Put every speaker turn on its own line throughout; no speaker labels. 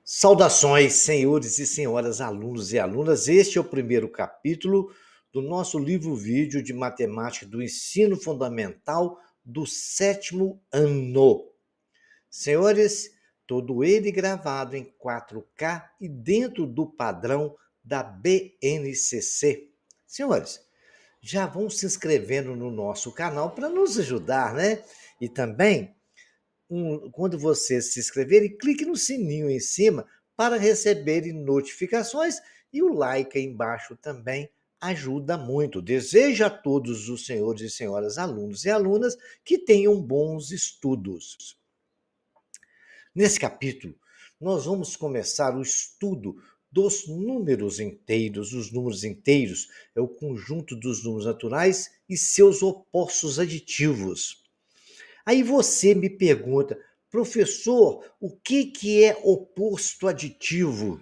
Saudações, senhores e senhoras, alunos e alunas. Este é o primeiro capítulo do nosso livro-vídeo de matemática do ensino fundamental do sétimo ano. Senhores, todo ele gravado em 4K e dentro do padrão da BNCC. Senhores, já vão se inscrevendo no nosso canal para nos ajudar, né? E também quando você se inscrever, clique no sininho em cima para receberem notificações e o like aí embaixo também ajuda muito. Desejo a todos os senhores e senhoras alunos e alunas que tenham bons estudos. Nesse capítulo, nós vamos começar o estudo dos números inteiros. Os números inteiros é o conjunto dos números naturais e seus opostos aditivos. Aí você me pergunta, professor, o que é oposto aditivo?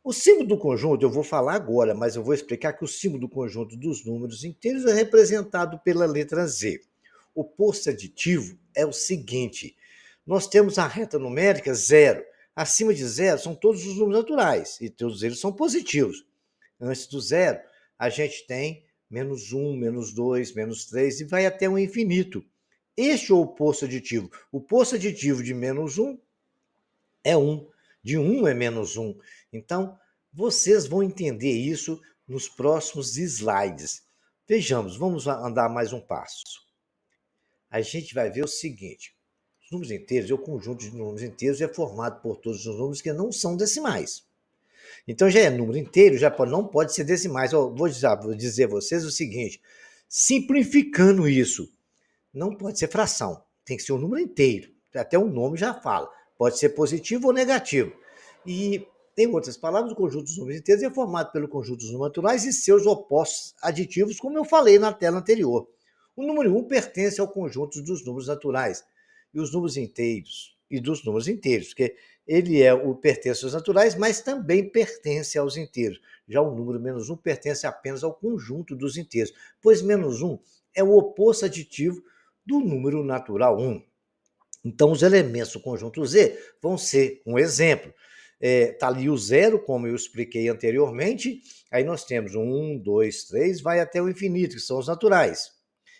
O símbolo do conjunto, eu vou falar agora, mas eu vou explicar que o símbolo do conjunto dos números inteiros é representado pela letra Z. O oposto aditivo é o seguinte: nós temos a reta numérica zero. Acima de zero são todos os números naturais, e todos eles são positivos. Antes do zero, a gente tem menos 1, menos 2, menos 3 e vai até o infinito. Este é o oposto aditivo. O oposto aditivo de menos 1 é 1, de 1 é menos 1. Então, vocês vão entender isso nos próximos slides. Vejamos, vamos andar mais um passo. A gente vai ver o seguinte: os números inteiros, o conjunto de números inteiros é formado por todos os números que não são decimais. Então já é número inteiro, já não pode ser decimais. Eu vou dizer a vocês o seguinte: simplificando isso, não pode ser fração, tem que ser um número inteiro. Até o nome já fala, pode ser positivo ou negativo. E, em outras palavras, o conjunto dos números inteiros é formado pelo conjunto dos números naturais e seus opostos aditivos, como eu falei na tela anterior. O número 1 pertence ao conjunto dos números naturais e os números inteiros, e dos números inteiros, porque ele pertence aos naturais, mas também pertence aos inteiros. Já o número menos 1 pertence apenas ao conjunto dos inteiros, pois menos 1 é o oposto aditivo do número natural 1. Então, os elementos do conjunto Z vão ser um exemplo. Está ali o zero, como eu expliquei anteriormente. Aí nós temos 1, 2, 3, vai até o infinito, que são os naturais.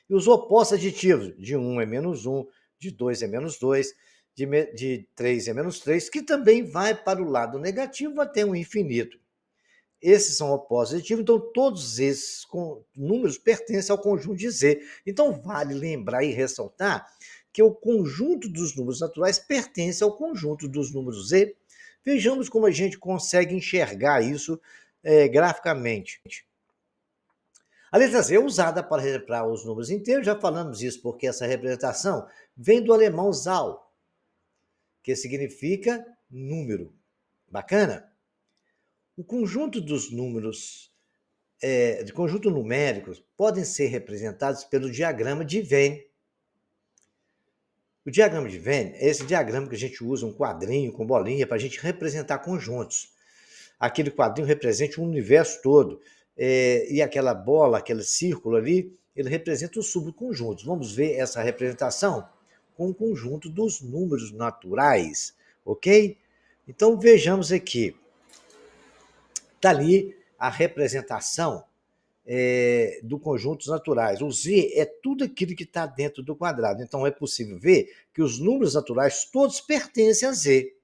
E os opostos aditivos, de 1 é menos 1, de 2 é menos 2, de 3 é menos 3, que também vai para o lado negativo até o infinito. Esses são opostos aditivos, então todos esses números pertencem ao conjunto de Z. Então vale lembrar e ressaltar que o conjunto dos números naturais pertence ao conjunto dos números Z. Vejamos como a gente consegue enxergar isso graficamente. A letra Z é usada para representar os números inteiros, já falamos isso porque essa representação vem do alemão Zahl, que significa número. Bacana? O conjunto dos números de conjunto numéricos podem ser representados pelo diagrama de Venn. O diagrama de Venn é esse diagrama que a gente usa um quadrinho com bolinha para a gente representar conjuntos. Aquele quadrinho representa o universo todo, e aquela bola, aquele círculo ali, ele representa os subconjuntos. Vamos ver essa representação com o conjunto dos números naturais, ok? Então vejamos aqui. Está ali a representação do conjuntos naturais. O Z é tudo aquilo que está dentro do quadrado. Então é possível ver que os números naturais todos pertencem a Z,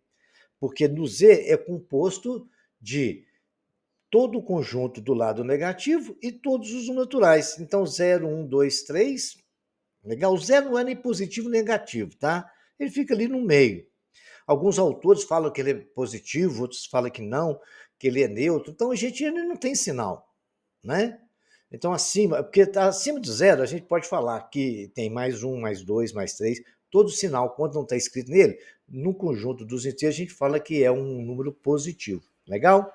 porque no Z é composto de todo o conjunto do lado negativo e todos os naturais. Então 0, 1, 2, 3, legal? O zero não é nem positivo nem negativo, tá? Ele fica ali no meio. Alguns autores falam que ele é positivo, outros falam que não, que ele é neutro. Então a gente ainda não tem sinal, né? Então, porque tá acima de zero, a gente pode falar que tem mais um, mais dois, mais três. Todo sinal, quando não está escrito nele, no conjunto dos inteiros, a gente fala que é um número positivo. Legal?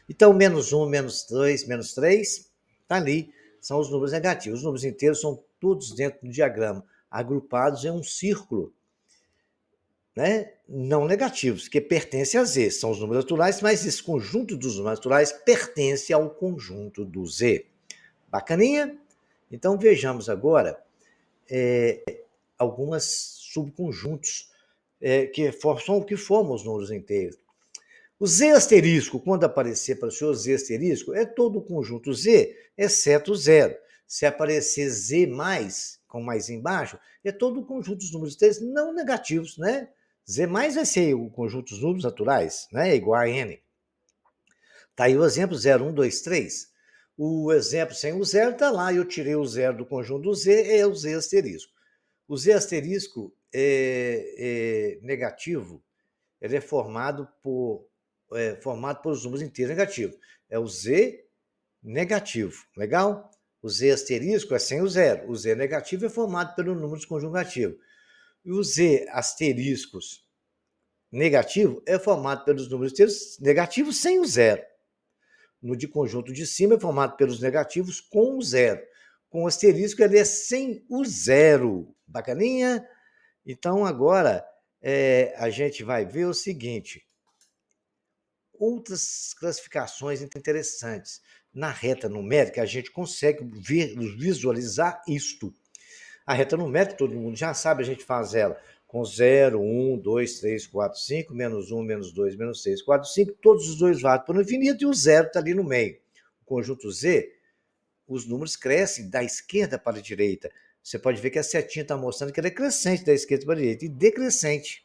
Então, menos um, menos dois, menos três, está ali, são os números negativos. Os números inteiros são todos dentro do diagrama, agrupados em um círculo, né? Não negativos, que pertencem a Z, são os números naturais, mas esse conjunto dos números naturais pertence ao conjunto do Z. Bacaninha? Então vejamos agora alguns subconjuntos são o que formam os números inteiros. O Z asterisco, quando aparecer para o senhor Z asterisco, é todo o conjunto Z, exceto o zero. Se aparecer Z mais, com mais embaixo, é todo o conjunto dos números inteiros não negativos, né? Z mais vai ser o conjunto dos números naturais, né? É igual a N. Está aí o exemplo 0, 1, 2, 3. O exemplo sem o zero está lá, eu tirei o zero do conjunto do Z, é o Z asterisco. O Z asterisco é negativo, ele é formado por os números inteiros negativos. É o Z negativo, legal? O Z asterisco é sem o zero. O Z negativo é formado pelos números conjugativos. E o Z asteriscos negativo é formado pelos números inteiros negativos sem o zero. No de conjunto de cima é formado pelos negativos com o zero. Com o asterisco ele é sem o zero. Bacaninha? Então agora a gente vai ver o seguinte. Outras classificações interessantes. Na reta numérica, a gente consegue visualizar isto. A reta numérica, todo mundo já sabe, a gente faz ela com 0, 1, 2, 3, 4, 5, menos 1, menos 2, menos 6, 4, 5, todos os dois válidos para o infinito e o zero está ali no meio. O conjunto Z, os números crescem da esquerda para a direita. Você pode ver que a setinha está mostrando que ela é crescente da esquerda para a direita e decrescente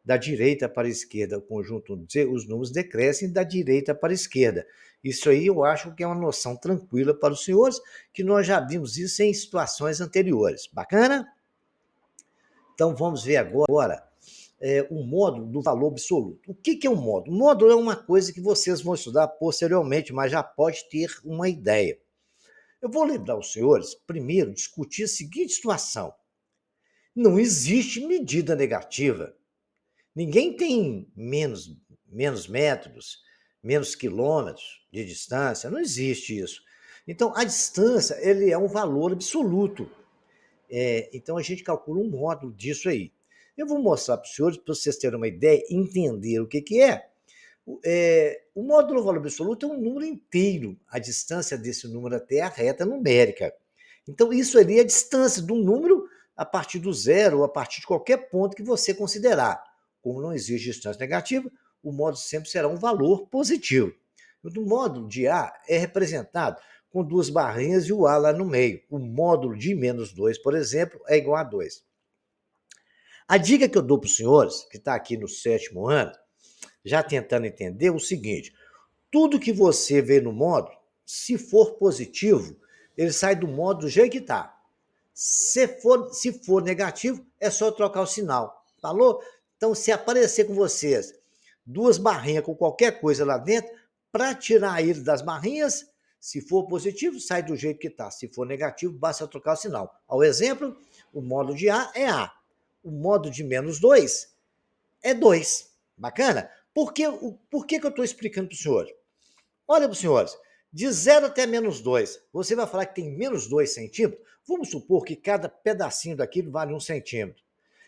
da direita para a esquerda. O conjunto Z, os números decrescem da direita para a esquerda. Isso aí eu acho que é uma noção tranquila para os senhores, que nós já vimos isso em situações anteriores. Bacana? Então vamos ver agora o módulo do valor absoluto. O que é um módulo? O módulo é uma coisa que vocês vão estudar posteriormente, mas já pode ter uma ideia. Eu vou lembrar os senhores, primeiro, discutir a seguinte situação. Não existe medida negativa. Ninguém tem menos métodos, menos quilômetros de distância, não existe isso. Então, a distância ele é um valor absoluto. Então, a gente calcula um módulo disso aí. Eu vou mostrar para os senhores, para vocês terem uma ideia, entender o que é. O módulo do valor absoluto é um número inteiro, a distância desse número até a reta numérica. Então, isso ali é a distância do número a partir do zero, ou a partir de qualquer ponto que você considerar. Como não existe distância negativa, o módulo sempre será um valor positivo. O módulo de A é representado com duas barrinhas e o A lá no meio. O módulo de menos 2, por exemplo, é igual a 2. A dica que eu dou para os senhores, que está aqui no 7º ano, já tentando entender o seguinte: tudo que você vê no módulo, se for positivo, ele sai do módulo do jeito que está. Se for negativo, é só trocar o sinal. Falou? Então, se aparecer com vocês duas barrinhas com qualquer coisa lá dentro, para tirar ele das barrinhas, se for positivo, sai do jeito que está. Se for negativo, basta trocar o sinal. Ao exemplo, o módulo de A é A. O módulo de menos 2 é 2. Bacana? Por que eu estou explicando para os senhores? Olha para os senhores, de 0 até menos 2, você vai falar que tem menos 2 centímetros? Vamos supor que cada pedacinho daquilo vale 1 centímetro.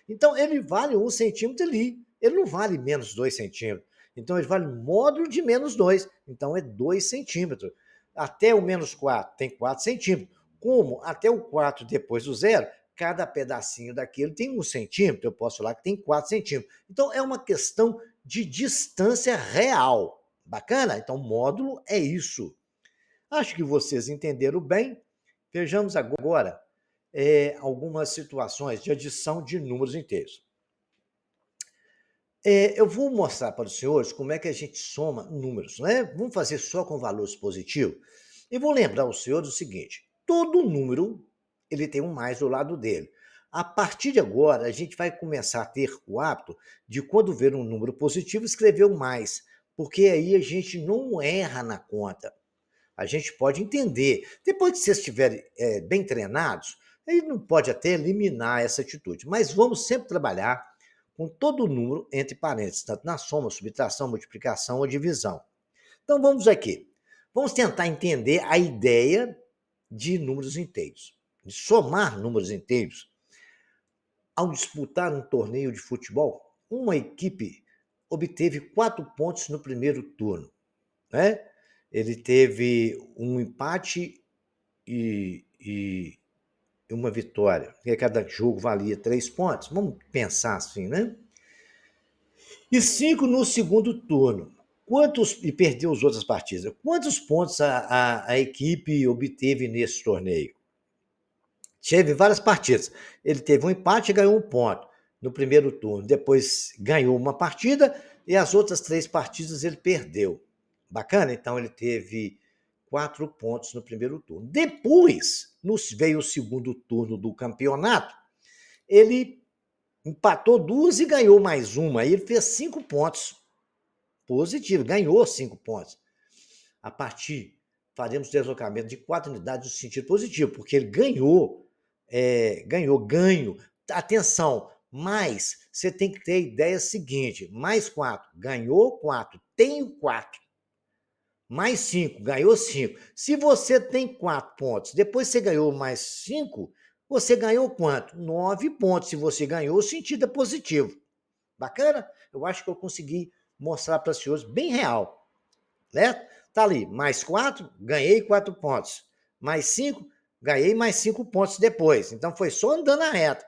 Então, ele vale 1 centímetro ali. Ele não vale menos 2 centímetros. Então, ele vale módulo de menos 2. Então, é 2 centímetros. Até o menos 4 tem 4 centímetros. Como até o 4 depois do zero, cada pedacinho daquele tem 1 centímetro. Eu posso falar que tem 4 centímetros. Então, é uma questão de distância real. Bacana? Então, módulo é isso. Acho que vocês entenderam bem. Vejamos agora algumas situações de adição de números inteiros. Eu vou mostrar para os senhores como é que a gente soma números, né? Vamos fazer só com valores positivos. E vou lembrar aos senhores o seguinte: todo número ele tem um mais do lado dele. A partir de agora, a gente vai começar a ter o hábito de, quando ver um número positivo, escrever o mais, porque aí a gente não erra na conta. A gente pode entender. Depois que vocês estiverem bem treinados, aí não pode até eliminar essa atitude. Mas vamos sempre trabalhar com todo o número entre parênteses, tanto na soma, subtração, multiplicação ou divisão. Então vamos aqui. Vamos tentar entender a ideia de números inteiros, de somar números inteiros. Ao disputar um torneio de futebol, uma equipe obteve 4 pontos no primeiro turno, né? Ele teve um empate e uma vitória, porque cada jogo valia 3 pontos. Vamos pensar assim, né? E 5 no segundo turno. E perdeu as outras partidas. Quantos pontos a equipe obteve nesse torneio? Teve várias partidas. Ele teve um empate e ganhou um ponto no primeiro turno. Depois ganhou uma partida e as outras 3 partidas ele perdeu. Bacana? Então ele teve 4 pontos no primeiro turno. Depois veio o segundo turno do campeonato. Ele empatou 2 e ganhou mais uma. Aí ele fez 5 pontos. Positivo, ganhou 5 pontos. A partir, faremos deslocamento de 4 unidades no sentido positivo, porque ele ganhou, ganho. Atenção, mas você tem que ter a ideia seguinte: mais 4, ganhou 4, tenho 4. Mais 5, ganhou 5. Se você tem 4 pontos, depois você ganhou mais 5, você ganhou quanto? 9 pontos. Se você ganhou, o sentido é positivo. Bacana? Eu acho que eu consegui mostrar para os senhores bem real, né? Tá ali, mais 4, ganhei 4 pontos. Mais 5, ganhei mais 5 pontos depois. Então foi só andando a reta.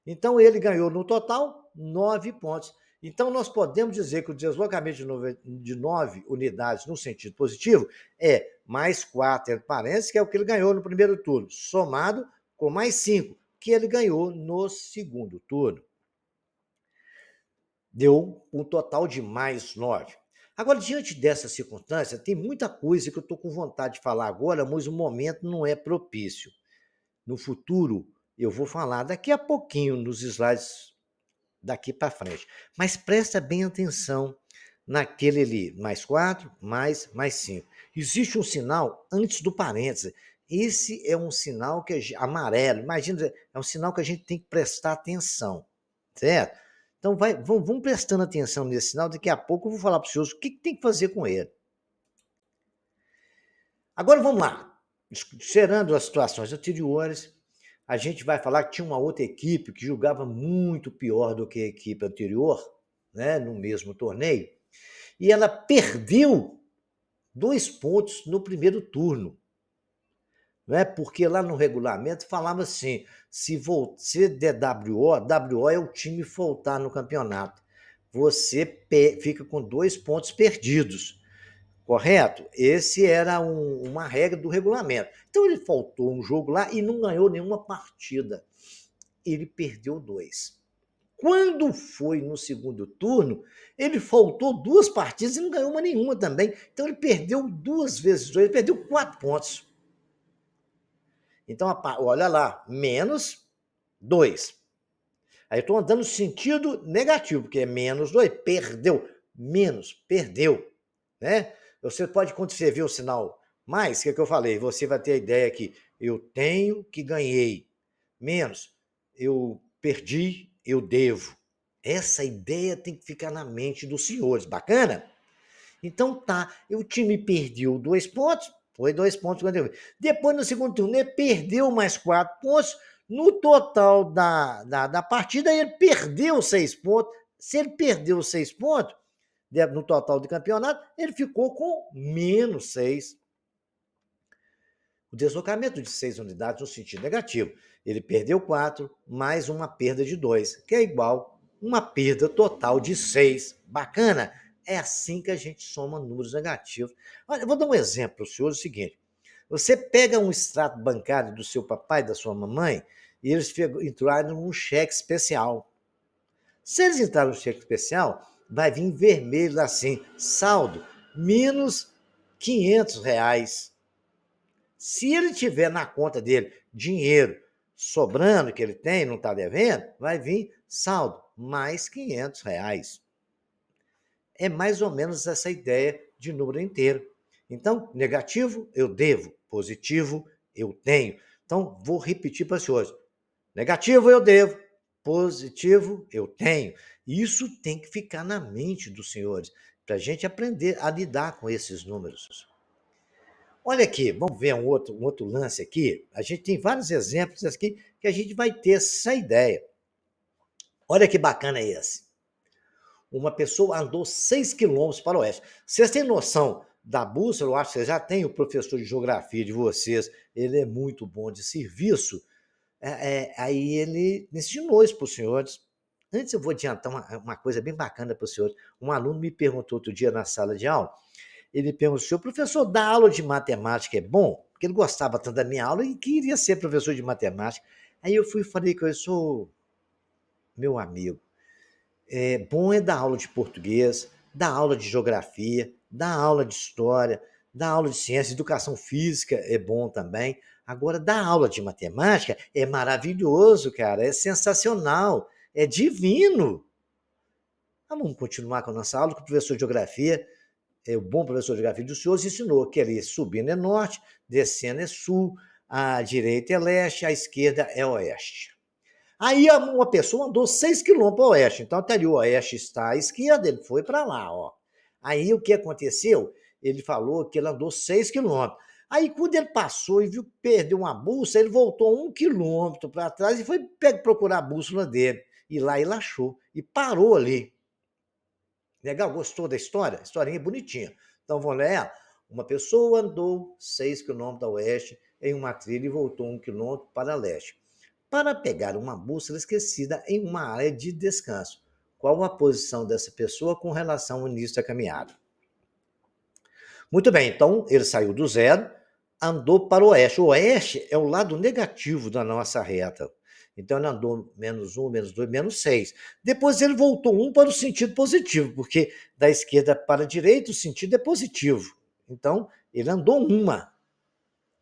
Então ele ganhou no total 9 pontos. Então nós podemos dizer que o deslocamento de 9 unidades no sentido positivo é mais 4, entre parênteses, que é o que ele ganhou no primeiro turno, somado com mais 5, que ele ganhou no segundo turno. Deu um total de mais 9. Agora, diante dessa circunstância, tem muita coisa que eu estou com vontade de falar agora, mas o momento não é propício. No futuro, eu vou falar daqui a pouquinho nos slides daqui para frente. Mas presta bem atenção naquele ali, mais 4, mais 5. Existe um sinal antes do parêntese. Esse é um sinal que amarelo, imagina, é um sinal que a gente tem que prestar atenção, certo? Então vamos prestando atenção nesse sinal, daqui a pouco eu vou falar para os senhores o que tem que fazer com ele. Agora vamos lá. Considerando as situações anteriores, a gente vai falar que tinha uma outra equipe que jogava muito pior do que a equipe anterior, né, no mesmo torneio, e ela perdeu 2 pontos no primeiro turno. Né? Porque lá no regulamento falava assim, se der WO, WO é o time voltar no campeonato. Você fica com 2 pontos perdidos. Correto? Esse era uma regra do regulamento. Então ele faltou um jogo lá e não ganhou nenhuma partida. Ele perdeu 2. Quando foi no segundo turno, ele faltou 2 partidas e não ganhou uma nenhuma também. Então ele perdeu 2 vezes 2, ele perdeu 4 pontos. Então, olha lá, menos 2. Aí eu estou andando no sentido negativo, porque é menos 2, perdeu. Menos, perdeu. Né? Você pode, quando você vê o sinal mais, que é que eu falei, você vai ter a ideia que eu tenho que ganhei. Menos, eu perdi, eu devo. Essa ideia tem que ficar na mente dos senhores. Bacana? Então tá, o time perdeu 2 pontos, foi 2 pontos. Depois, no segundo turno, ele perdeu mais 4 pontos. No total da partida, ele perdeu 6 pontos. Se ele perdeu 6 pontos, no total do campeonato, ele ficou com menos 6. O deslocamento de 6 unidades no sentido negativo. Ele perdeu 4, mais uma perda de 2, que é igual uma perda total de 6. Bacana? É assim que a gente soma números negativos. Olha, eu vou dar um exemplo para o senhor, o seguinte. Você pega um extrato bancário do seu papai e da sua mamãe e eles entraram num cheque especial. Se eles entraram no cheque especial, vai vir vermelho assim, saldo, menos R$ 500. Se ele tiver na conta dele dinheiro sobrando que ele tem, não está devendo, vai vir saldo, mais R$ 500. É mais ou menos essa ideia de número inteiro. Então, negativo, eu devo. Positivo, eu tenho. Então, vou repetir para os senhores. Negativo, eu devo. Positivo, eu tenho. Isso tem que ficar na mente dos senhores, para a gente aprender a lidar com esses números. Olha aqui, vamos ver um outro lance aqui. A gente tem vários exemplos aqui que a gente vai ter essa ideia. Olha que bacana esse. Uma pessoa andou 6 quilômetros para o oeste. Vocês têm noção da bússola? Eu acho que vocês já têm o professor de geografia de vocês. Ele é muito bom de serviço. Aí ele ensinou isso para os senhores. Antes eu vou adiantar uma coisa bem bacana para o senhor. Um aluno me perguntou outro dia na sala de aula, ele perguntou, senhor professor, dar aula de matemática é bom? Porque ele gostava tanto da minha aula e queria ser professor de matemática. Aí eu fui e falei com ele, sou meu amigo, bom é dar aula de português, dar aula de geografia, dar aula de história, dar aula de ciência, educação física é bom também. Agora, dar aula de matemática é maravilhoso, cara, é sensacional, é divino. Vamos continuar com a nossa aula, que o professor de geografia, o bom professor de geografia do senhor, ensinou que ali subindo é norte, descendo é sul, a direita é leste, a esquerda é oeste. Aí uma pessoa andou 6 quilômetros para o oeste, então até ali o oeste está à esquerda, ele foi para lá, ó. Aí o que aconteceu? Ele falou que ele andou 6 quilômetros. Aí quando ele passou e viu que perdeu uma bússola, ele voltou 1 quilômetro para trás e foi procurar a bússola dele. E lá ele achou, e parou ali. Legal? Gostou da história? Historinha bonitinha. Então vamos ler ela. Uma pessoa andou 6 quilômetros a oeste em uma trilha e voltou 1 quilômetro para leste para pegar uma bússola esquecida em uma área de descanso. Qual a posição dessa pessoa com relação ao início da caminhada? Muito bem, então ele saiu do zero, andou para o oeste. O oeste é o lado negativo da nossa reta. Então ele andou -1, -2, -6. Depois ele voltou 1 para o sentido positivo, porque da esquerda para a direita o sentido é positivo. Então ele andou uma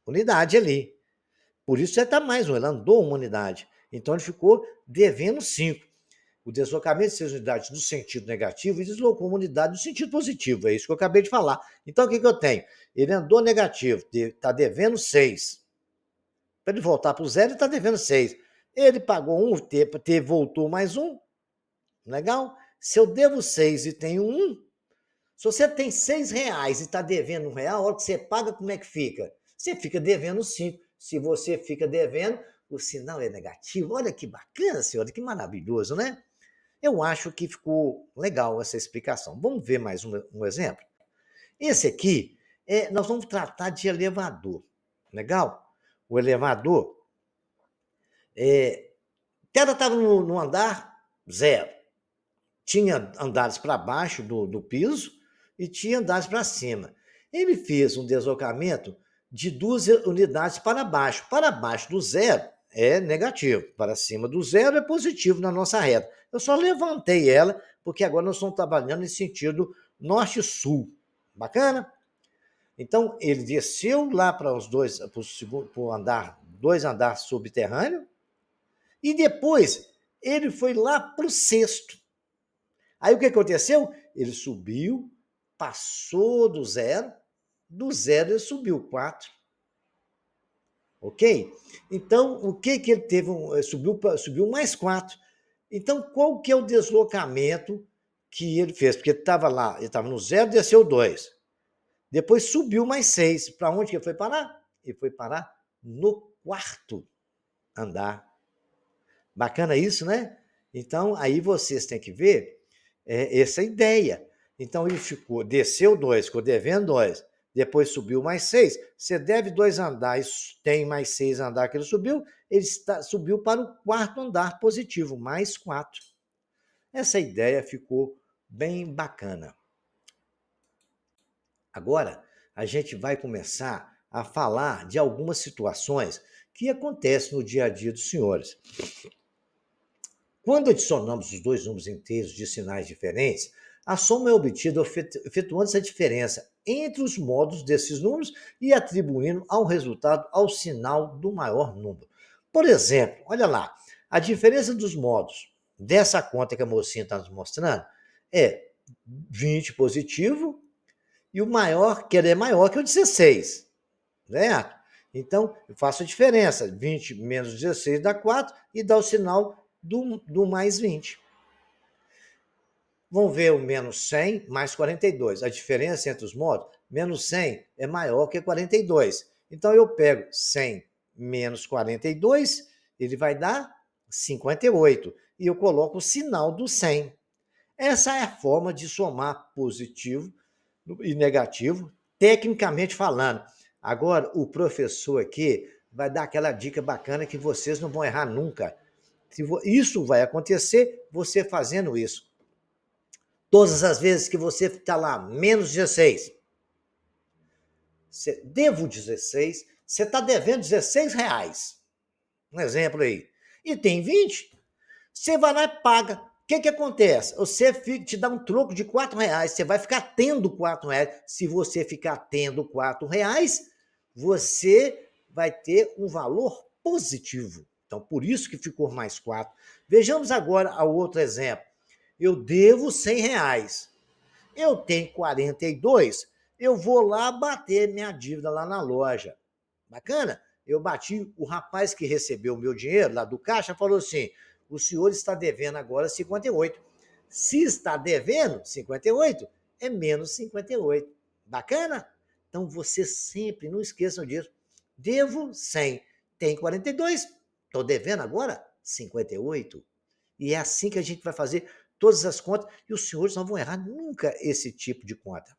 unidade ali. Por isso já está mais um, ele andou uma unidade. Então ele ficou devendo 5. O deslocamento de 6 unidades no sentido negativo e deslocou uma unidade no sentido positivo. É isso que eu acabei de falar. Então o que eu tenho? Ele andou negativo, está devendo 6. Para ele voltar para o zero, ele está devendo 6. Ele pagou 1, voltou mais 1. Legal? Se eu devo 6 e tenho 1, se você tem R$ 6 e está devendo R$ 1, a hora que você paga, como é que fica? Você fica devendo 5. Se você fica devendo, o sinal é negativo. Olha que bacana, senhora, que maravilhoso, né? Eu acho que ficou legal essa explicação. Vamos ver mais um exemplo? Esse aqui, nós vamos tratar de elevador. Legal? O elevador, o cara estava no andar 0. Tinha andares para baixo do piso e tinha andares para cima. Ele fez um deslocamento de 2 unidades para baixo. Para baixo do zero é negativo, para cima do zero é positivo na nossa reta. Eu só levantei ela, porque agora nós estamos trabalhando em sentido norte-sul. Bacana? Então, ele desceu lá para os dois, para o andar, 2 andares subterrâneos, e depois ele foi lá para o sexto. Aí o que aconteceu? Ele subiu, passou do zero ele subiu 4. Ok? Então, o que ele teve? Subiu mais 4. Então, qual que é o deslocamento que ele fez? Porque ele estava lá, ele estava no zero, desceu 2. Depois subiu mais 6. Para onde que ele foi parar? Ele foi parar no 4º andar. Bacana isso, né? Então, aí vocês têm que ver essa ideia. Então, ele desceu 2, ficou devendo 2, depois subiu mais 6. Você deve 2 andares, tem mais 6 andares que ele subiu para o 4º andar positivo, mais 4. Essa ideia ficou bem bacana. Agora, a gente vai começar a falar de algumas situações que acontecem no dia a dia dos senhores. Quando adicionamos os dois números inteiros de sinais diferentes, a soma é obtida efetuando essa diferença entre os modos desses números e atribuindo ao resultado ao sinal do maior número. Por exemplo, olha lá, a diferença dos modos dessa conta que a mocinha está nos mostrando é 20 positivo e o maior, que ele é maior que o 16, certo? Então, eu faço a diferença, 20 menos 16 dá 4 e dá o sinal do mais 20. Vamos ver o menos 100 mais 42. A diferença entre os modos, menos 100 é maior que 42. Então, eu pego 100 menos 42, ele vai dar 58. E eu coloco o sinal do 100. Essa é a forma de somar positivo e negativo, tecnicamente falando. Agora, o professor aqui vai dar aquela dica bacana que vocês não vão errar nunca. Isso vai acontecer você fazendo isso. Todas as vezes que você está lá, menos 16, devo 16, você está devendo 16 reais. Um exemplo aí. E tem 20, você vai lá e paga. O que acontece? Você te dá um troco de 4 reais, você vai ficar tendo 4 reais. Se você ficar tendo 4 reais, você vai ter um valor positivo. Então, por isso que ficou mais 4. Vejamos agora o outro exemplo. Eu devo 100 reais. Eu tenho 42, eu vou lá bater minha dívida lá na loja. Bacana? Eu bati, o rapaz que recebeu o meu dinheiro lá do caixa falou assim: o senhor está devendo agora 58. Se está devendo 58, é menos 58. Bacana? Então você sempre, não esqueçam disso. Devo 100, tem 42, estou devendo agora 58. E é assim que a gente vai fazer todas as contas e os senhores não vão errar nunca esse tipo de conta.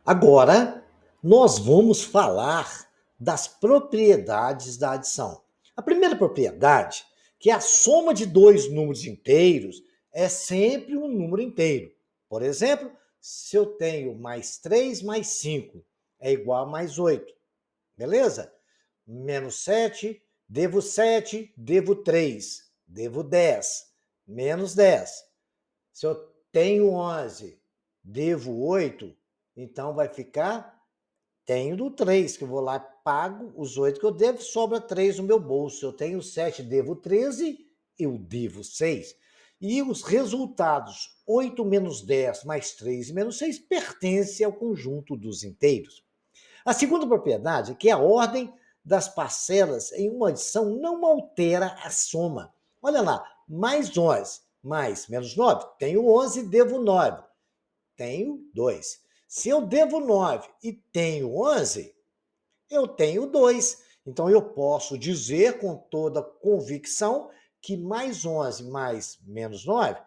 Agora, nós vamos falar das propriedades da adição. A primeira propriedade, que é a soma de dois números inteiros, é sempre um número inteiro. Por exemplo, se eu tenho mais 3 mais 5 é igual a mais 8, beleza? Menos 7, devo 3, devo 10, menos 10. Se eu tenho 11, devo 8, então vai ficar, tenho do 3, que eu vou lá, pago os 8 que eu devo, sobra 3 no meu bolso. Eu tenho 7, devo 13, eu devo 6. E os resultados, 8 menos 10 mais 3 menos 6, pertencem ao conjunto dos inteiros. A segunda propriedade, que é a ordem das parcelas em uma adição, não altera a soma. Olha lá, mais 11, mais menos 9, tenho 11, devo 9, tenho 2. Se eu devo 9 e tenho 11, eu tenho 2. Então eu posso dizer com toda convicção que mais 11 mais menos 9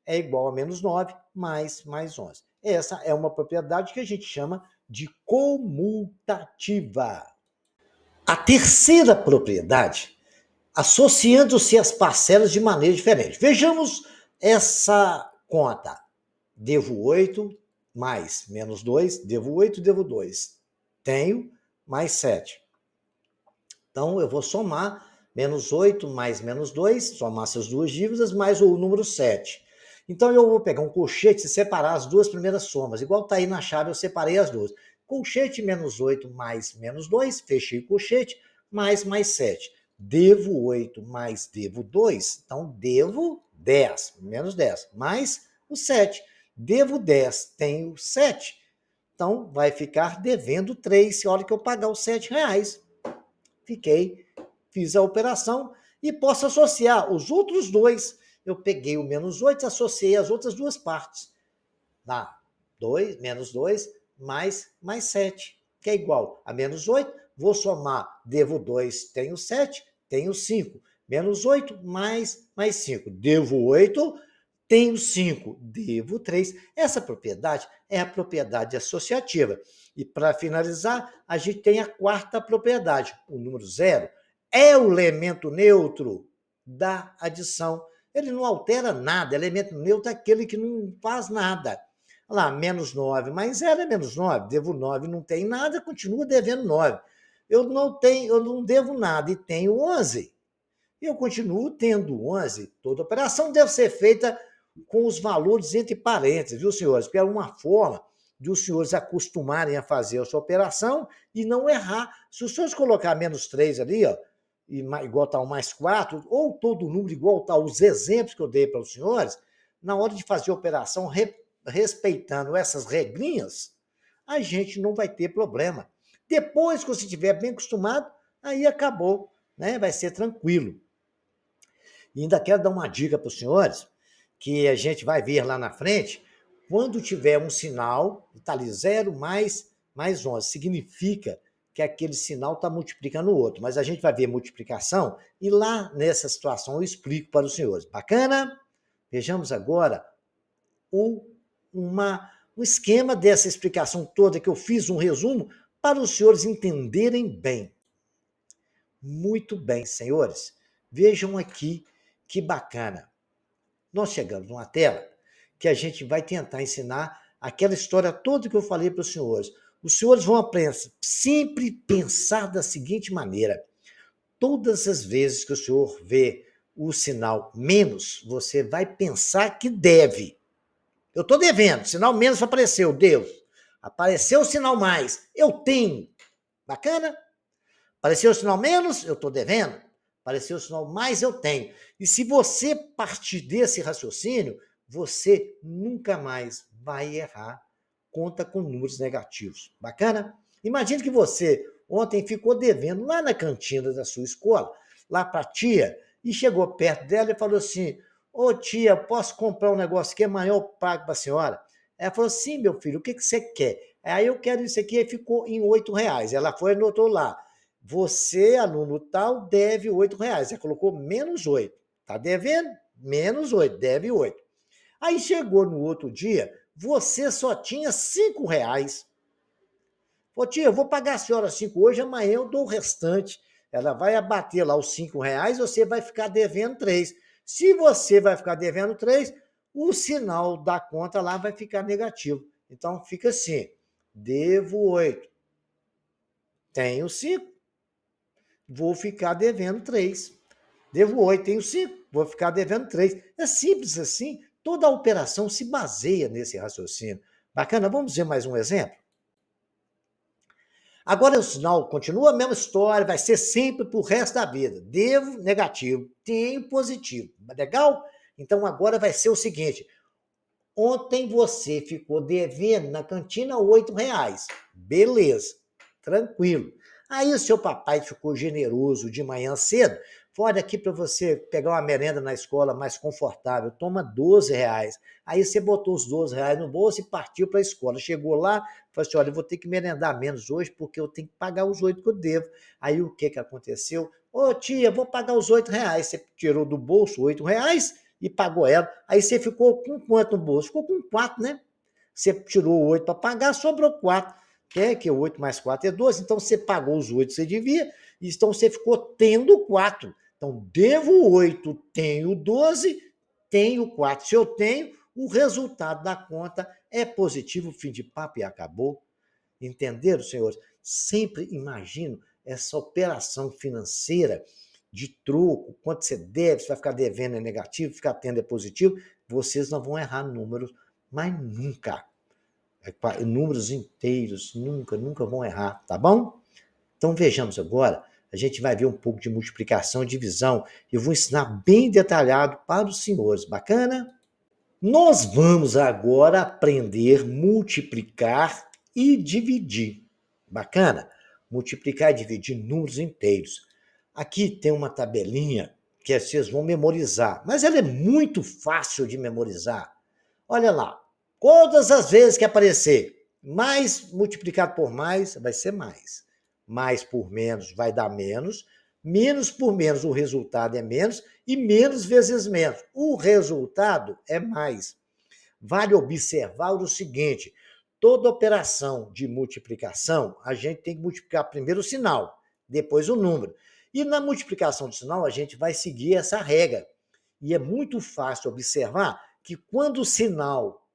é igual a menos 9 mais 11. Essa é uma propriedade que a gente chama de comutativa. A terceira propriedade, associando-se as parcelas de maneira diferente. Vejamos essa conta. Devo 8 mais menos 2, devo 8, devo 2. Tenho mais 7. Então, eu vou somar menos 8 mais menos 2, somar essas duas dívidas, mais o número 7. Então, eu vou pegar um colchete e separar as duas primeiras somas. Igual está aí na chave, eu separei as duas. Colchete menos 8 mais menos 2, fechei o colchete, mais 7. Devo 8 mais devo 2, então devo 10, menos 10, mais o 7. Devo 10, tenho 7. Então, vai ficar devendo 3 se a hora que eu pagar os 7 reais. Fiz a operação e posso associar os outros dois. Eu peguei o menos 8 e associei as outras duas partes. Dá 2, menos 2, mais 7, que é igual a menos 8. Vou somar, devo 2, tenho 7, tenho 5. Menos 8, mais 5. Devo 8, tenho 5, devo 3. Essa propriedade é a propriedade associativa. E para finalizar, a gente tem a quarta propriedade, o número 0 é o elemento neutro da adição. Ele não altera nada, elemento neutro é aquele que não faz nada. Olha lá, menos 9 mais 0 é menos 9, devo 9, não tem nada, continua devendo 9. Eu não devo nada e tenho 11. Eu continuo tendo 11. Toda operação deve ser feita com os valores entre parênteses, viu, senhores? Porque é uma forma de os senhores acostumarem a fazer a sua operação e não errar. Se os senhores colocar menos 3 ali, ó, igual está o mais 4, ou todo número igual está os exemplos que eu dei para os senhores, na hora de fazer a operação, respeitando essas regrinhas, a gente não vai ter problema. Depois que você estiver bem acostumado, aí acabou, né? Vai ser tranquilo. E ainda quero dar uma dica para os senhores, que a gente vai ver lá na frente, quando tiver um sinal, está ali 0 mais 11, significa que aquele sinal está multiplicando o outro. Mas a gente vai ver multiplicação e lá nessa situação eu explico para os senhores. Bacana? Vejamos agora um esquema dessa explicação toda que eu fiz, um resumo, para os senhores entenderem bem. Muito bem, senhores. Vejam aqui que bacana. Nós chegamos numa tela que a gente vai tentar ensinar aquela história toda que eu falei para os senhores. Os senhores vão sempre pensar da seguinte maneira: todas as vezes que o senhor vê o sinal menos, você vai pensar que deve. Eu estou devendo, sinal menos apareceu, Deus. Apareceu o sinal mais, eu tenho. Bacana? Apareceu o sinal menos, eu estou devendo. Apareceu o sinal mais, eu tenho. E se você partir desse raciocínio, você nunca mais vai errar conta com números negativos. Bacana? Imagine que você ontem ficou devendo lá na cantina da sua escola, lá para a tia, e chegou perto dela e falou assim: ô tia, posso comprar um negócio que é maior, eu pago para a senhora? Ela falou: sim, meu filho, o que você quer? Aí eu quero isso aqui, e ficou em R$ 8. Ela foi e anotou lá: você, aluno tal, deve R$ 8. Você colocou menos 8. Está devendo? Menos 8, deve 8. Aí chegou no outro dia, você só tinha R$ 5. Falou, tia, eu vou pagar a senhora 5 hoje, amanhã eu dou o restante. Ela vai abater lá os R$ 5, você vai ficar devendo 3. Se você vai ficar devendo 3, o sinal da conta lá vai ficar negativo. Então fica assim: devo 8, tenho 5, vou ficar devendo 3. Devo 8, tenho 5, vou ficar devendo 3. É simples assim. Toda a operação se baseia nesse raciocínio. Bacana? Vamos ver mais um exemplo? Agora o sinal continua a mesma história, vai ser sempre para o resto da vida. Devo, negativo. Tenho, positivo. Legal? Então agora vai ser o seguinte: ontem você ficou devendo na cantina R$ 8. Beleza, tranquilo. Aí o seu papai ficou generoso de manhã cedo. Olha aqui para você pegar uma merenda na escola mais confortável, toma R$ 12. Aí você botou os R$ 12 no bolso e partiu para a escola. Chegou lá, falou assim: olha, eu vou ter que merendar menos hoje porque eu tenho que pagar os 8 que eu devo. Aí o que aconteceu? Ô tia, vou pagar os R$ 8. Você tirou do bolso R$ 8 e pagou ela. Aí você ficou com quanto no bolso? Ficou com 4, né? Você tirou 8 para pagar, sobrou 4. Que 8 mais 4 é 12. Então você pagou os 8 que você devia, então você ficou tendo 4. Então, devo 8, tenho 12, tenho 4. Se eu tenho, o resultado da conta é positivo, fim de papo e acabou. Entenderam, senhores? Sempre imagino essa operação financeira de troco, quanto você deve, você vai ficar devendo é negativo, ficar tendo é positivo, vocês não vão errar números, mas nunca. Números inteiros, nunca vão errar, tá bom? Então vejamos agora, a gente vai ver um pouco de multiplicação e divisão. Eu vou ensinar bem detalhado para os senhores, bacana? Nós vamos agora aprender a multiplicar e dividir. Bacana? Multiplicar e dividir números inteiros. Aqui tem uma tabelinha que vocês vão memorizar, mas ela é muito fácil de memorizar. Olha lá, todas as vezes que aparecer mais multiplicado por mais, vai ser mais. Mais por menos vai dar menos. Menos por menos, o resultado é menos. E menos vezes menos, o resultado é mais. Vale observar o seguinte: toda operação de multiplicação, a gente tem que multiplicar primeiro o sinal, depois o número. E na multiplicação do sinal, a gente vai seguir essa regra. E é muito fácil observar que quando o sinal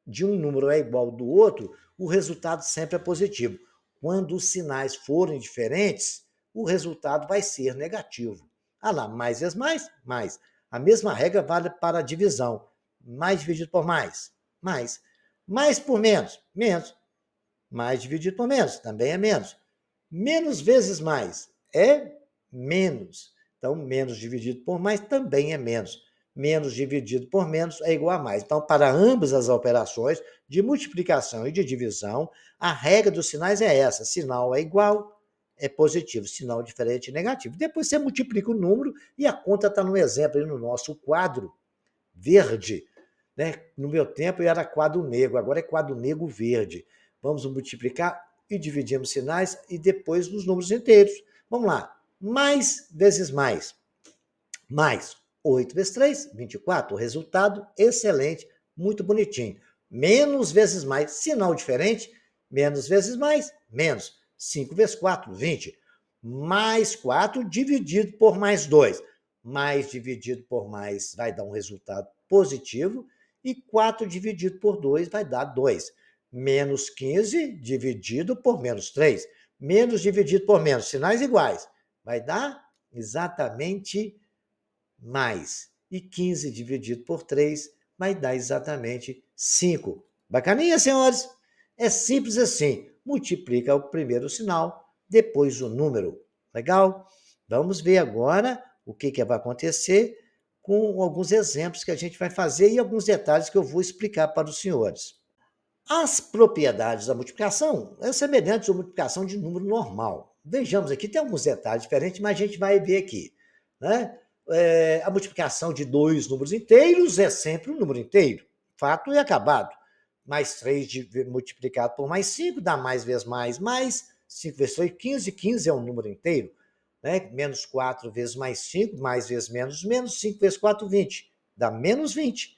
de um número é igual ao do outro, o resultado sempre é positivo. Quando os sinais forem diferentes, o resultado vai ser negativo. Ah lá, mais vezes mais, mais. A mesma regra vale para a divisão. Mais dividido por mais, mais. Mais por menos, menos. Mais dividido por menos, também é menos. Menos vezes mais é menos. Então, menos dividido por mais também é menos. Menos dividido por menos é igual a mais. Então, para ambas as operações de multiplicação e de divisão, a regra dos sinais é essa: sinal é igual, é positivo, sinal diferente é negativo. Depois você multiplica o número e a conta está no exemplo, aí no nosso quadro verde. Né? No meu tempo era quadro negro, agora é quadro negro verde. Vamos multiplicar e dividimos sinais e depois nos números inteiros. Vamos lá. Mais vezes mais. Mais 8 vezes 3, 24. O resultado, excelente, muito bonitinho. Menos vezes mais, sinal diferente. Menos vezes mais, menos. 5 vezes 4, 20. Mais 4 dividido por mais 2. mais dividido por mais vai dar um resultado positivo, e 4 dividido por 2 vai dar 2. Menos 15 dividido por menos 3. Menos dividido por menos, sinais iguais. Vai dar exatamente mais. E 15 dividido por 3 vai dar exatamente 5. Bacaninha, senhores? É simples assim. Multiplica o primeiro sinal, depois o número. Legal? Vamos ver agora o que vai acontecer com alguns exemplos que a gente vai fazer e alguns detalhes que eu vou explicar para os senhores. As propriedades da multiplicação são semelhantes à multiplicação de número normal. Vejamos aqui, tem alguns detalhes diferentes, mas a gente vai ver aqui. Né? A multiplicação de dois números inteiros é sempre um número inteiro. Fato e acabado. Mais 3 multiplicado por mais 5 dá mais vezes mais. 5 vezes 3, 15. 15 é um número inteiro. Né? Menos 4 vezes mais 5, mais vezes menos 5 vezes 4, 20. Dá menos 20,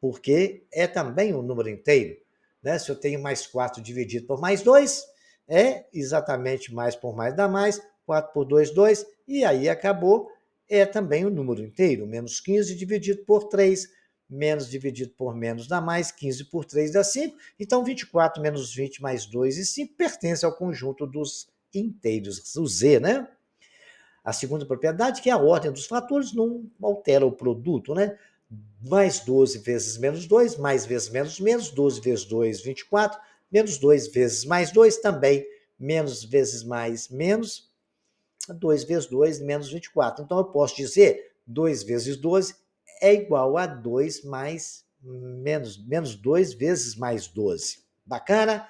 porque é também um número inteiro. Né? Se eu tenho mais 4 dividido por mais 2, é exatamente mais por mais dá mais, 4 por 2, 2, e aí acabou, é também um número inteiro. Menos 15 dividido por 3, menos dividido por menos dá mais, 15 por 3 dá 5, então 24 menos 20 mais 2 e 5 pertence ao conjunto dos inteiros, o Z, né? A segunda propriedade, que é a ordem dos fatores, não altera o produto, né? Mais 12 vezes menos 2, mais vezes menos, 12 vezes 2, 24, menos 2 vezes mais 2, também menos vezes mais menos, 2 vezes 2, menos 24. Então, eu posso dizer 2 vezes 12 é igual a 2 mais menos 2 vezes mais 12. Bacana?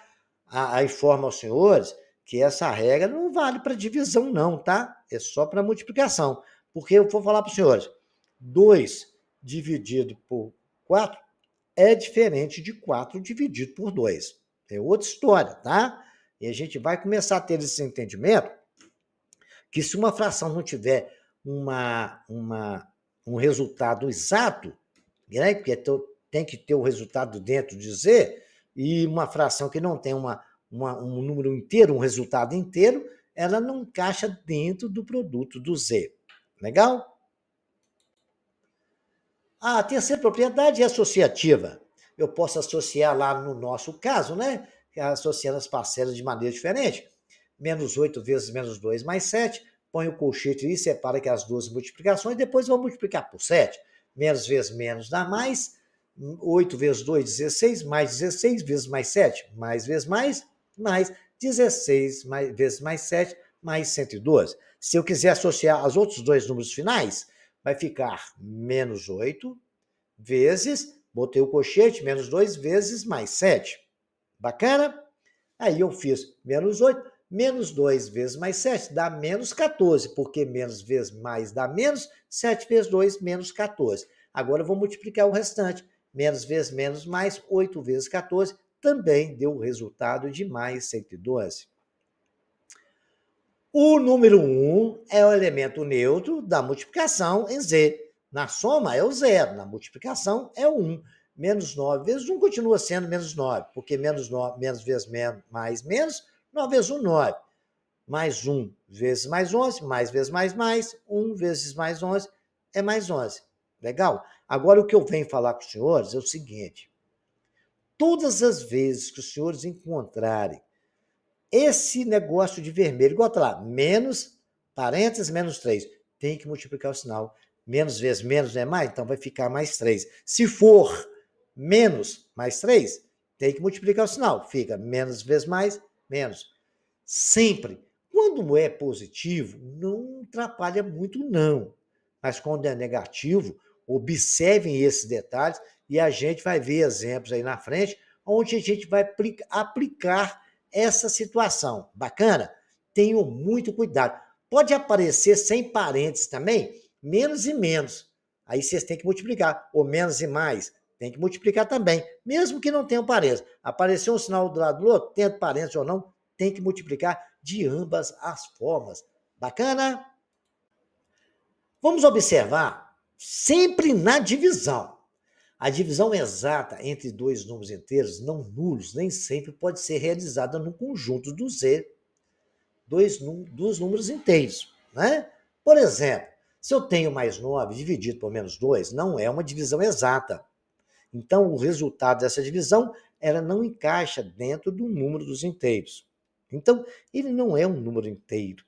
Aí informa aos senhores que essa regra não vale para divisão, não, tá? É só para multiplicação. Porque eu vou falar para os senhores: 2 dividido por 4 é diferente de 4 dividido por 2. É outra história, tá? E a gente vai começar a ter esse entendimento que se uma fração não tiver um resultado exato, né? Porque tem que ter o resultado dentro de Z, e uma fração que não tem um número inteiro, um resultado inteiro, ela não encaixa dentro do produto do Z. Legal? A terceira propriedade é associativa. Eu posso associar lá no nosso caso, né? Associando as parcelas de maneira diferente. Menos 8 vezes menos 2 mais 7. Põe o colchete e separa que as duas multiplicações, depois vou multiplicar por 7. Menos vezes menos dá mais. 8 vezes 2, 16, mais 16 vezes mais 7, mais vezes mais 16 vezes mais 7, mais 112. Se eu quiser associar os outros dois números finais, vai ficar menos 8 vezes, botei o colchete, menos 2 vezes mais 7. Bacana? Aí eu fiz menos 8, menos 2 vezes mais 7 dá menos 14, porque menos vezes mais dá menos, 7 vezes 2, menos 14. Agora eu vou multiplicar o restante. Menos vezes menos mais, 8 vezes 14, também deu o resultado de mais 112. O número 1 é o elemento neutro da multiplicação em Z. Na soma é o zero, na multiplicação é o 1. Menos 9 vezes 1 continua sendo menos 9, porque menos 9, menos vezes menos, mais menos, 9 vezes 1, 9. Mais 1 vezes mais 11, mais vezes mais, 1 vezes mais 11 é mais 11. Legal? Agora, o que eu venho falar com os senhores é o seguinte: todas as vezes que os senhores encontrarem esse negócio de vermelho, igual tá lá, menos, parênteses, menos 3. Tem que multiplicar o sinal. Menos vezes menos não é mais, então vai ficar mais 3. Se for menos mais 3, tem que multiplicar o sinal. Fica menos vezes mais, menos. Sempre. Quando é positivo, não atrapalha muito, não. Mas quando é negativo, observem esses detalhes e a gente vai ver exemplos aí na frente, onde a gente vai aplicar essa situação. Bacana? Tenham muito cuidado. Pode aparecer sem parênteses também, menos e menos. Aí vocês têm que multiplicar. Ou menos e mais, tem que multiplicar também. Mesmo que não tenha parênteses. Apareceu um sinal do lado do outro, tendo parênteses ou não, tem que multiplicar de ambas as formas. Bacana? Vamos observar sempre na divisão. A divisão exata entre dois números inteiros não nulos nem sempre pode ser realizada no conjunto do Z dos números inteiros. Né? Por exemplo, Se eu tenho mais 9 dividido por menos 2, não é uma divisão exata. Então, o resultado dessa divisão, ela não encaixa dentro do número dos inteiros. Então, ele não é um número inteiro.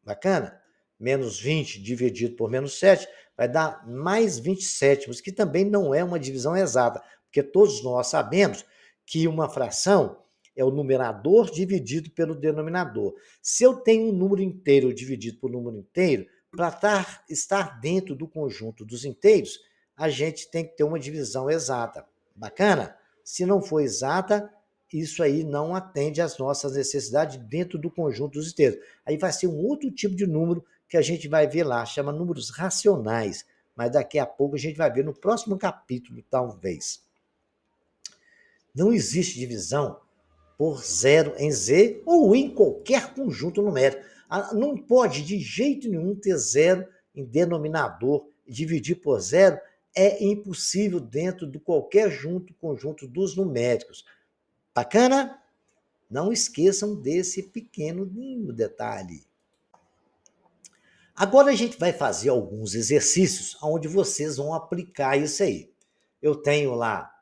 Bacana? Menos 20 dividido por menos 7 vai dar mais 27, que também não é uma divisão exata, porque todos nós sabemos que uma fração é o numerador dividido pelo denominador. Se eu tenho um número inteiro dividido por número inteiro, para estar dentro do conjunto dos inteiros, a gente tem que ter uma divisão exata. Bacana? Se não for exata, isso aí não atende às nossas necessidades dentro do conjunto dos inteiros. Aí vai ser um outro tipo de número que a gente vai ver lá, chama números racionais, mas daqui a pouco a gente vai ver no próximo capítulo, talvez. Não existe divisão por zero em Z ou em qualquer conjunto numérico. Não pode de jeito nenhum ter zero em denominador. Dividir por zero é impossível dentro de qualquer conjunto dos numéricos. Bacana? Não esqueçam desse pequeno detalhe. Agora a gente vai fazer alguns exercícios onde vocês vão aplicar isso aí. Eu tenho lá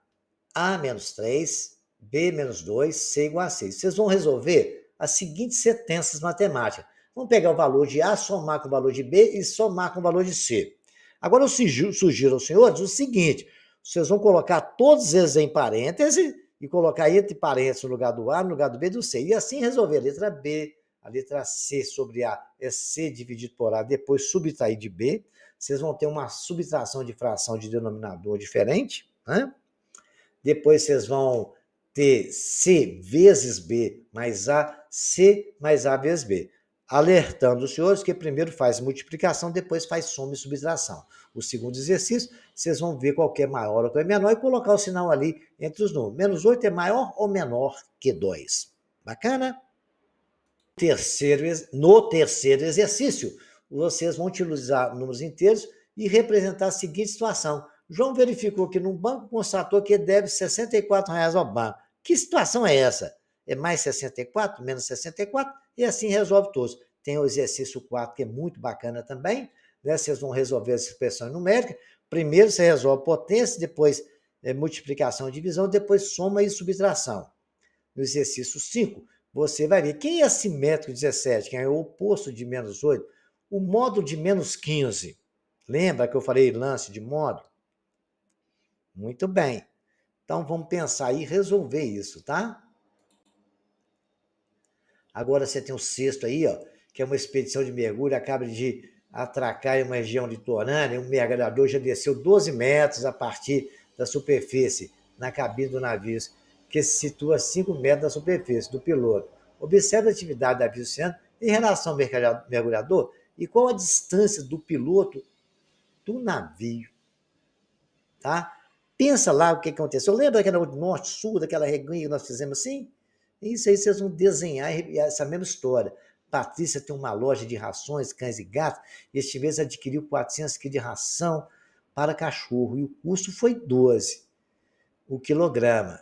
A menos 3, B menos 2, C igual a 6. Vocês vão resolver as seguintes sentenças matemáticas. Vamos pegar o valor de A, somar com o valor de B e somar com o valor de C. Agora eu sugiro aos senhores o seguinte: vocês vão colocar todos eles em parêntese e colocar entre parênteses no lugar do A, no lugar do B e do C. E assim resolver a letra B, a letra C sobre A é C dividido por A, depois subtrair de B. Vocês vão ter uma subtração de fração de denominador diferente, né? Depois vocês vão ter C vezes B mais A, C mais A vezes B. Alertando os senhores que primeiro faz multiplicação, depois faz soma e subtração. O segundo exercício, vocês vão ver qual é maior ou qual é menor e colocar o sinal ali entre os números. Menos 8 é maior ou menor que 2? Bacana? No terceiro exercício, vocês vão utilizar números inteiros e representar a seguinte situação. João verificou que no banco constatou que ele deve R$ 64 ao banco. Que situação é essa? É mais 64, menos 64, e assim resolve todos. Tem o exercício 4, que é muito bacana também, né? Vocês vão resolver as expressões numéricas. Primeiro você resolve potência, depois multiplicação e divisão, depois soma e subtração. No exercício 5, você vai ver quem é assimétrico 17, quem é o oposto de menos 8, o módulo de menos 15. Lembra que eu falei lance de módulo? Muito bem. Então vamos pensar e resolver isso, tá? Agora você tem o sexto aí, ó, que é uma expedição de mergulho, acaba de atracar em uma região litorânea, um mergulhador já desceu 12 metros a partir da superfície na cabine do navio, que se situa a 5 metros da superfície do piloto. Observe a atividade da navio oceano em relação ao mergulhador e qual a distância do piloto do navio, tá? Pensa lá o que aconteceu. Lembra daquela norte-sul, daquela reguinha que nós fizemos assim? Isso aí vocês vão desenhar essa mesma história. Patrícia tem uma loja de rações, cães e gatos, e este mês adquiriu 400 quilos de ração para cachorro, e o custo foi 12 o quilograma,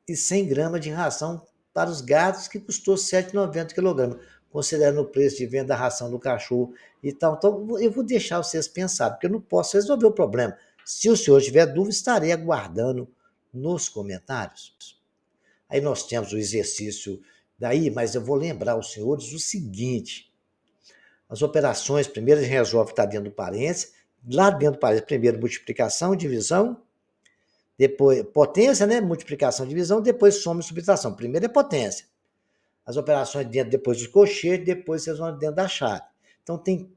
e 100 gramas de ração para os gatos, que custou 7,90 o quilograma, considerando o preço de venda da ração do cachorro e tal. Então, eu vou deixar vocês pensar, porque eu não posso resolver o problema. Se o senhor tiver dúvida, estarei aguardando nos comentários. Aí nós temos o exercício daí, mas eu vou lembrar aos senhores o seguinte: as operações, primeiro a gente resolve o que está dentro do parênteses, lá dentro do parênteses, primeiro multiplicação, divisão, depois potência, né? Multiplicação, divisão, depois soma e subtração. Primeiro é potência. As operações dentro, depois dos colchetes, depois vocês vão dentro da chave. Então tem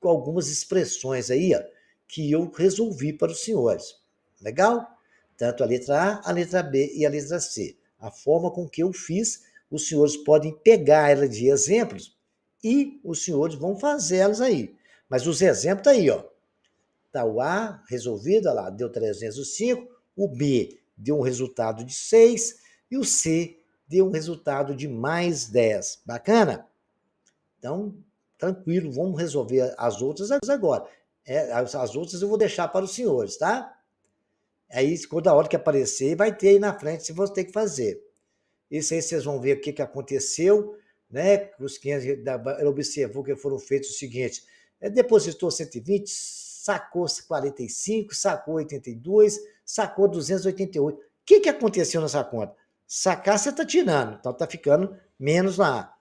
algumas expressões aí, ó, que eu resolvi para os senhores. Legal? Tanto a letra A, a letra B e a letra C. A forma com que eu fiz, os senhores podem pegar ela de exemplos e os senhores vão fazê-los aí. Mas os exemplos tá aí, ó. Tá o A resolvido, olha lá, deu 305, o B deu um resultado de 6 e o C deu um resultado de mais 10. Bacana? Então, tranquilo, vamos resolver as outras agora. As outras eu vou deixar para os senhores, tá? Aí, quando a hora que aparecer, vai ter aí na frente se você tem que fazer. Isso aí vocês vão ver o que aconteceu, né? Os 500, ele observou que foram feitos o seguinte: Depositou 120, sacou 45, sacou 82, sacou 288. O que aconteceu nessa conta? Sacar você está tirando, então está ficando menos lá.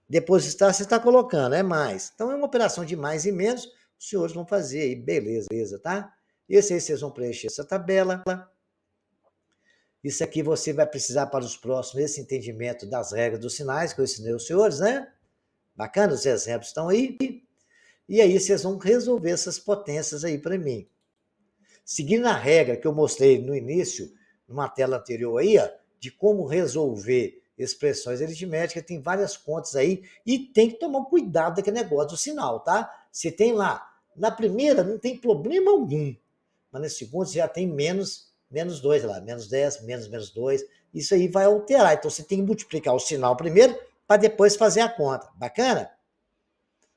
Depositar você está colocando, é mais. Então é uma operação de mais e menos, os senhores vão fazer aí, beleza, tá? Esse aí vocês vão preencher essa tabela. Isso aqui você vai precisar para os próximos, esse entendimento das regras dos sinais que eu ensinei aos senhores, né? Bacana, os exemplos estão aí. E aí vocês vão resolver essas potências aí para mim. Seguindo a regra que eu mostrei no início, numa tela anterior aí, ó, de como resolver expressões aritméticas, tem várias contas aí, e tem que tomar cuidado daquele negócio do sinal, tá? Se tem lá, na primeira não tem problema algum, mas na segunda você já tem menos 2 lá, menos 10, menos 2, isso aí vai alterar, então você tem que multiplicar o sinal primeiro, para depois fazer a conta, bacana?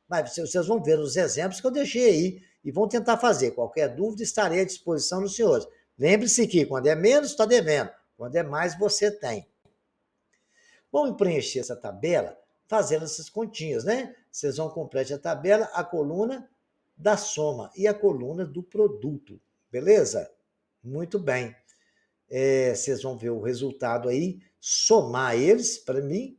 Mas vocês vão ver os exemplos que eu deixei aí e vão tentar fazer. Qualquer dúvida, estarei à disposição dos senhores. Lembre-se que quando é menos, está devendo. Quando é mais, você tem. Vamos preencher essa tabela fazendo essas continhas, né? Vocês vão completar a tabela, a coluna da soma e a coluna do produto. Beleza? Muito bem. Vocês vão ver o resultado aí, somar eles para mim,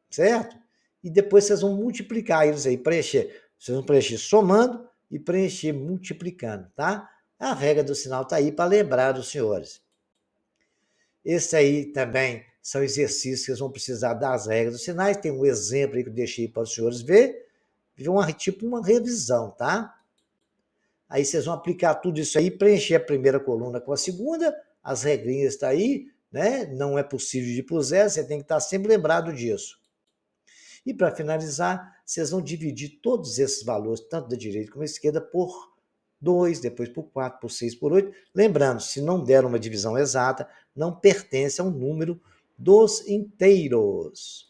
certo? E depois vocês vão multiplicar eles aí, preencher. Vocês vão preencher somando e preencher multiplicando, tá? A regra do sinal está aí para lembrar dos senhores. Esse aí também são exercícios que vocês vão precisar das regras dos sinais. Tem um exemplo aí que eu deixei para os senhores ver. Tipo uma revisão, tá? Aí vocês vão aplicar tudo isso aí, preencher a primeira coluna com a segunda, as regrinhas estão aí, né? Não é possível de ir por zero, você tem que estar sempre lembrado disso. E para finalizar, vocês vão dividir todos esses valores, tanto da direita como da esquerda, por 2, depois por 4, por 6, por 8. Lembrando, se não der uma divisão exata, não pertence ao número dos inteiros.